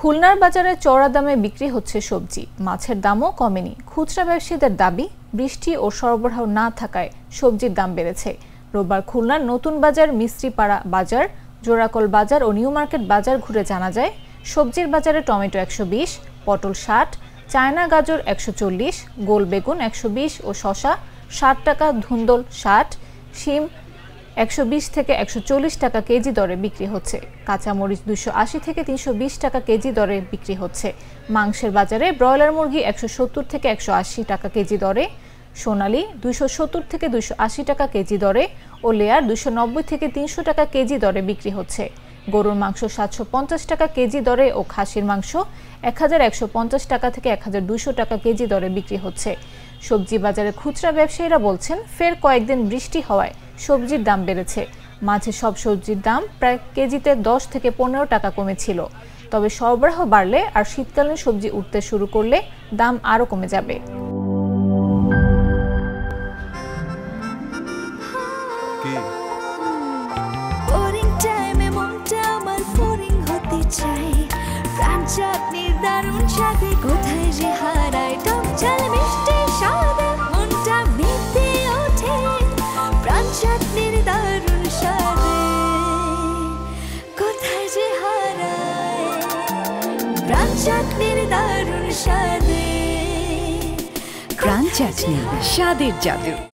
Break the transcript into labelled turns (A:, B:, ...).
A: খুলনার বাজারে চড়া দামে বিক্রি হচ্ছে সবজি, মাছের দামও কমেনি। খুচরা ব্যবসায়ীদের দাবি, বৃষ্টি ও সরবরাহ না থাকায় সবজির দাম বেড়েছে। রোববার খুলনার নতুন বাজার, মিস্ত্রিপাড়া বাজার, জোড়াকল বাজার ও নিউ মার্কেট বাজার ঘুরে জানা যায়, সবজির বাজারে টমেটো 120, পটল 60, চায়না গাজর 140, গোল বেগুন 120 ও শসা 60 টাকা, ধুন্দল 60, শিম 120 থেকে 140 টাকা কেজি দরে বিক্রি হচ্ছে। কাঁচামরিচ 280 থেকে 320 টাকা কেজি দরে বিক্রি হচ্ছে। মাংসের বাজারে ব্রয়লার মুরগি 170 থেকে 180 টাকা কেজি দরে, সোনালী 270 থেকে 280 টাকা কেজি দরে ও লেয়ার 290 থেকে 300 টাকা কেজি দরে বিক্রি হচ্ছে। গরুর মাংস 750 টাকা কেজি দরে ও খাসির মাংস 1150 টাকা থেকে 1200 টাকা কেজি দরে বিক্রি হচ্ছে। সবজি বাজারে খুচরা ব্যবসায়ীরা বলছেন, ফের কয়েকদিন বৃষ্টি হওয়ায় সবজির দাম বেড়েছে। মাঝে সব সবজির দাম প্রায় কেজিতে 10 থেকে 15 টাকা কমেছিল। তবে সরবরাহ বাড়লে আর শীতকালীন সবজি উঠতে শুরু করলে দাম আরও কমে যাবে।
B: ক্রাঞ্চ চাটনি, স্বাদের জাদু।